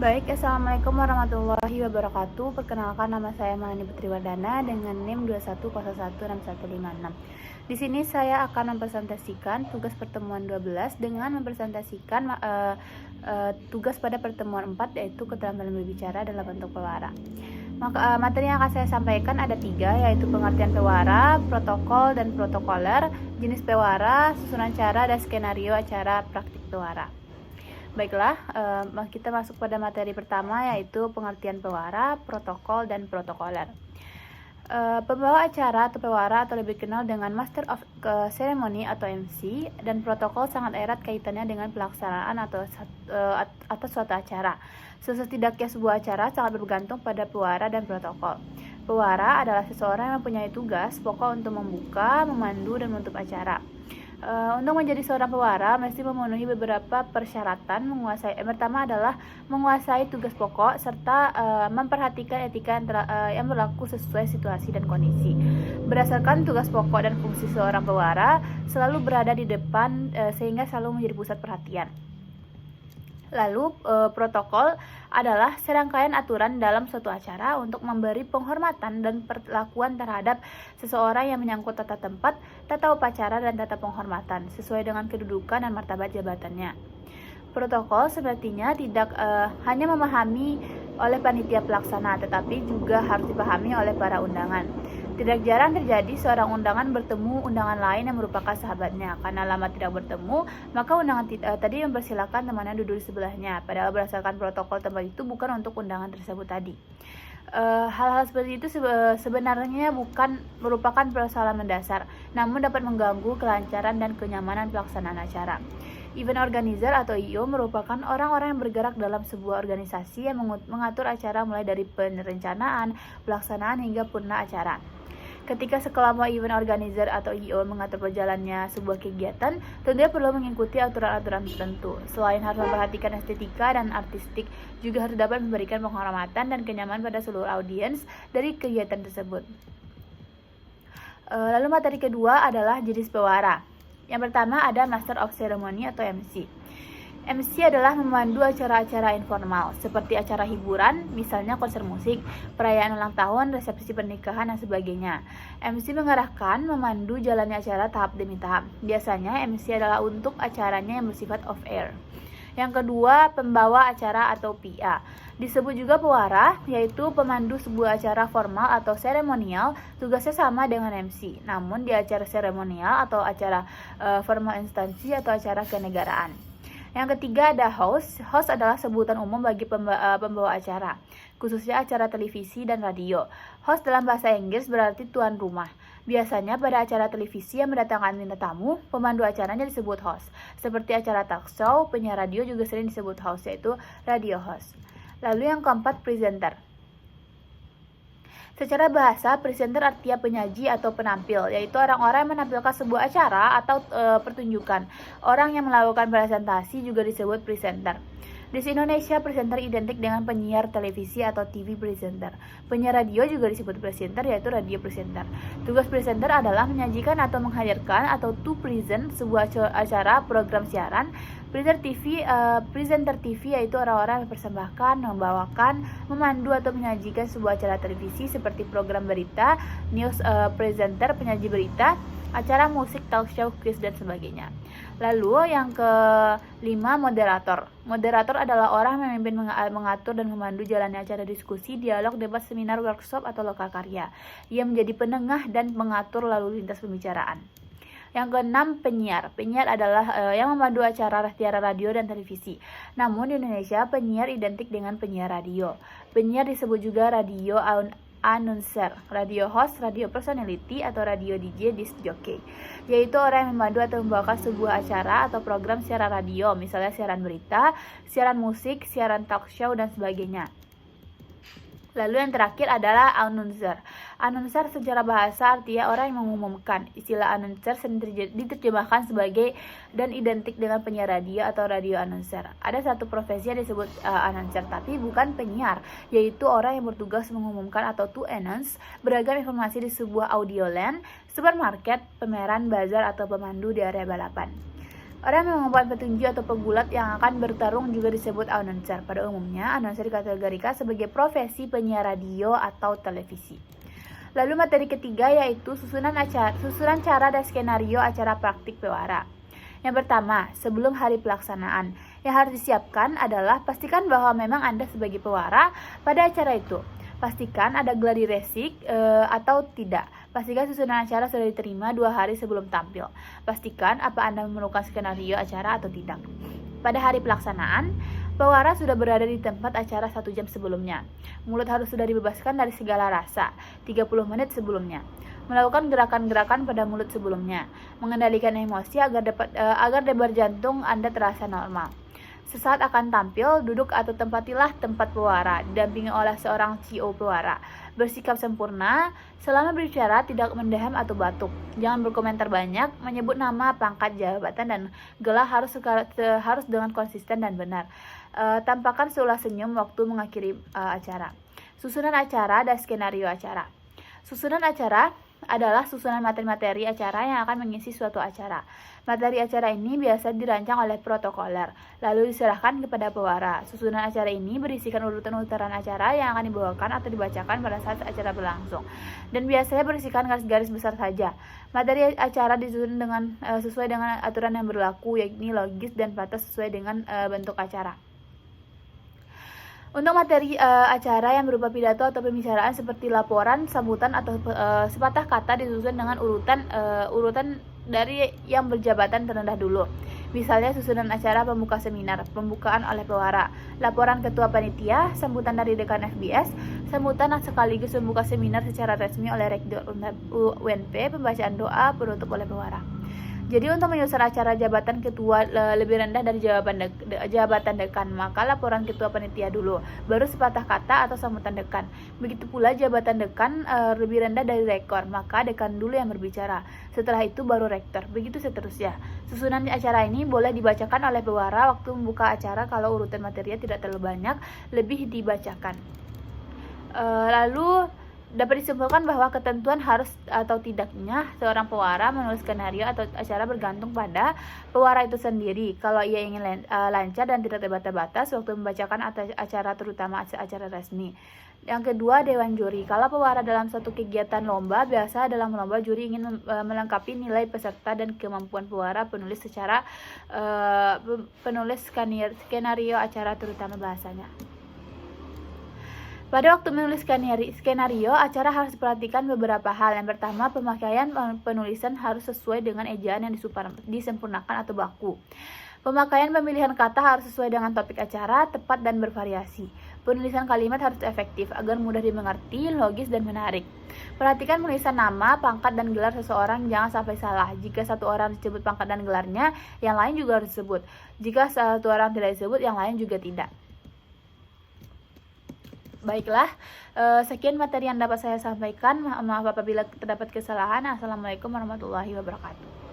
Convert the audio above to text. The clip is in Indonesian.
Baik, Assalamualaikum warahmatullahi wabarakatuh. Perkenalkan, nama saya Malani Putriwardana dengan NIM 21016156. Di sini saya akan mempresentasikan tugas pertemuan 12 dengan mempresentasikan tugas pada pertemuan 4, yaitu keterampilan berbicara dalam bentuk pewara. Materi yang akan saya sampaikan ada 3, yaitu pengertian pewara, protokol dan protokoler, jenis pewara, susunan cara dan skenario acara praktik pewara. Baiklah, kita masuk pada materi pertama, yaitu pengertian pewara, protokol, dan protokoler. Pembawa acara atau pewara atau lebih dikenal dengan Master of Ceremony atau MC, dan protokol sangat erat kaitannya dengan pelaksanaan atau suatu acara. Setidaknya sebuah acara sangat bergantung pada pewara dan protokol. Pewara adalah seseorang yang mempunyai tugas pokok untuk membuka, memandu, dan menutup acara. Untuk menjadi seorang pewara mesti memenuhi beberapa persyaratan. Pertama adalah menguasai tugas pokok serta memperhatikan etika yang berlaku sesuai situasi dan kondisi. Berdasarkan tugas pokok dan fungsi seorang pewara selalu berada di depan sehingga selalu menjadi pusat perhatian. Lalu protokol adalah serangkaian aturan dalam suatu acara untuk memberi penghormatan dan perlakuan terhadap seseorang yang menyangkut tata tempat, tata upacara, dan tata penghormatan sesuai dengan kedudukan dan martabat jabatannya. Protokol semestinya tidak hanya memahami oleh panitia pelaksana, tetapi juga harus dipahami oleh para undangan. Tidak jarang terjadi seorang undangan bertemu undangan lain yang merupakan sahabatnya. Karena lama tidak bertemu, maka undangan tadi mempersilahkan temannya duduk di sebelahnya. Padahal berdasarkan protokol tempat itu bukan untuk undangan tersebut tadi. Hal-hal seperti itu sebenarnya bukan merupakan persoalan mendasar, namun dapat mengganggu kelancaran dan kenyamanan pelaksanaan acara. Event organizer atau IO merupakan orang-orang yang bergerak dalam sebuah organisasi yang mengatur acara mulai dari perencanaan, pelaksanaan hingga purna acara. Ketika sekelompok event organizer atau IO mengatur berjalannya sebuah kegiatan, tentunya perlu mengikuti aturan-aturan tertentu. Selain harus memperhatikan estetika dan artistik, juga harus dapat memberikan penghormatan dan kenyamanan pada seluruh audiens dari kegiatan tersebut. Lalu materi kedua adalah jenis pewara. Yang pertama ada Master of Ceremony atau MC. MC adalah memandu acara-acara informal, seperti acara hiburan, misalnya konser musik, perayaan ulang tahun, resepsi pernikahan, dan sebagainya. MC mengarahkan, memandu jalannya acara tahap demi tahap. Biasanya MC adalah untuk acaranya yang bersifat off-air. Yang kedua, pembawa acara atau PA. Disebut juga pewara, yaitu pemandu sebuah acara formal atau seremonial. Tugasnya sama dengan MC, namun di acara seremonial atau acara formal instansi atau acara kenegaraan. Yang ketiga ada host. Host adalah sebutan umum bagi pembawa acara, khususnya acara televisi dan radio. Host dalam bahasa Inggris berarti tuan rumah. Biasanya pada acara televisi yang mendatangkan minta tamu, pemandu acaranya disebut host. Seperti acara talk show, penyiar radio juga sering disebut host, yaitu radio host. Lalu yang keempat, presenter. Secara bahasa, presenter artinya penyaji atau penampil, yaitu orang-orang yang menampilkan sebuah acara atau pertunjukan. Orang yang melakukan presentasi juga disebut presenter. Di Indonesia, presenter identik dengan penyiar televisi atau TV presenter. Penyiar radio juga disebut presenter, yaitu radio presenter. Tugas presenter adalah menyajikan atau menghadirkan atau to present sebuah acara program siaran. Presenter TV yaitu orang-orang yang mempersembahkan, membawakan, memandu atau menyajikan sebuah acara televisi seperti program berita, news presenter, penyaji berita, acara musik, talk show, quiz, dan sebagainya. Lalu yang kelima, moderator. Moderator adalah orang yang memimpin, mengatur, dan memandu jalannya acara diskusi, dialog, debat, seminar, workshop, atau lokal karya. Ia menjadi penengah dan mengatur lalu lintas pembicaraan. Yang keenam, penyiar. Penyiar adalah yang memandu acara siaran radio dan televisi. Namun di Indonesia, penyiar identik dengan penyiar radio. Penyiar disebut juga radio announcer, radio host, radio personality, atau radio DJ disc jockey, yaitu orang yang memandu atau membawakan sebuah acara atau program siaran radio, misalnya siaran berita, siaran musik, siaran talk show, dan sebagainya. Lalu yang terakhir adalah announcer. Announcer secara bahasa artinya orang yang mengumumkan. Istilah announcer sering diterjemahkan sebagai dan identik dengan penyiar radio atau radio announcer. Ada satu profesi yang disebut announcer, tapi bukan penyiar, yaitu orang yang bertugas mengumumkan atau to announce beragam informasi di sebuah audioland, supermarket, pameran, bazar, atau pemandu di area balapan. Orang yang membuat petinju atau pegulat yang akan bertarung juga disebut announcer. Pada umumnya, announcer dikategorikan sebagai profesi penyiar radio atau televisi. Lalu materi ketiga yaitu susunan cara dan skenario acara praktik pewara. Yang pertama, sebelum hari pelaksanaan, yang harus disiapkan adalah pastikan bahwa memang Anda sebagai pewara pada acara itu. Pastikan ada gladi resik atau tidak. Pastikan susunan acara sudah diterima 2 hari sebelum tampil. Pastikan apa Anda memerlukan skenario acara atau tidak. Pada hari pelaksanaan, pewara sudah berada di tempat acara 1 jam sebelumnya. Mulut harus sudah dibebaskan dari segala rasa 30 menit sebelumnya. Melakukan gerakan-gerakan pada mulut sebelumnya. Mengendalikan emosi agar debar jantung Anda terasa normal. Sesaat akan tampil, duduk atau tempatilah tempat pewara, didampingi oleh seorang CEO pewara. Bersikap sempurna, selama berbicara tidak mendeham atau batuk. Jangan berkomentar banyak, menyebut nama, pangkat, jabatan, dan gelar harus dengan konsisten dan benar. Tampakkan seulah senyum waktu mengakhiri acara. Susunan acara dan skenario acara. Susunan acara adalah susunan materi-materi acara yang akan mengisi suatu acara. Materi acara ini biasa dirancang oleh protokoler, lalu diserahkan kepada pewara. Susunan acara ini berisikan urutan-urutan acara yang akan dibawakan atau dibacakan pada saat acara berlangsung, dan biasanya berisikan garis-garis besar saja. Materi acara disusun sesuai dengan aturan yang berlaku, yakni logis dan patas sesuai dengan bentuk acara. Untuk materi acara yang berupa pidato atau pembicaraan seperti laporan, sambutan, atau sepatah kata disusun dengan urutan dari yang berjabatan terendah dulu. Misalnya susunan acara pembuka seminar, pembukaan oleh pewara, laporan ketua panitia, sambutan dari dekan FBS, sambutan sekaligus pembuka seminar secara resmi oleh rektor UNP, pembacaan doa, penutup oleh pewara. Jadi untuk menyusun acara jabatan ketua lebih rendah dari jabatan dekan, maka laporan ketua panitia dulu, baru sepatah kata atau sambutan dekan. Begitu pula jabatan dekan lebih rendah dari rektor, maka dekan dulu yang berbicara. Setelah itu baru rektor. Begitu seterusnya. Susunan acara ini boleh dibacakan oleh pewara waktu membuka acara kalau urutan materinya tidak terlalu banyak, lebih dibacakan. Lalu dapat disimpulkan bahwa ketentuan harus atau tidaknya seorang pewara menulis skenario atau acara bergantung pada pewara itu sendiri. Kalau ia ingin lancar dan tidak terbata-batas waktu membacakan acara, terutama acara resmi. Yang kedua, dewan juri. Kalau pewara dalam suatu kegiatan lomba, biasa dalam lomba juri ingin melengkapi nilai peserta dan kemampuan pewara penulis skenario acara, terutama bahasanya. Pada waktu menulis skenario acara harus diperhatikan beberapa hal. Yang pertama, pemakaian penulisan harus sesuai dengan ejaan yang disempurnakan atau baku. Pemakaian pemilihan kata harus sesuai dengan topik acara, tepat dan bervariasi. Penulisan kalimat harus efektif agar mudah dimengerti, logis, dan menarik. Perhatikan penulisan nama, pangkat, dan gelar seseorang, jangan sampai salah. Jika satu orang disebut pangkat dan gelarnya, yang lain juga harus disebut. Jika satu orang tidak disebut, yang lain juga tidak. Baiklah, sekian materi yang dapat saya sampaikan. Maaf apabila terdapat kesalahan. Assalamualaikum warahmatullahi wabarakatuh.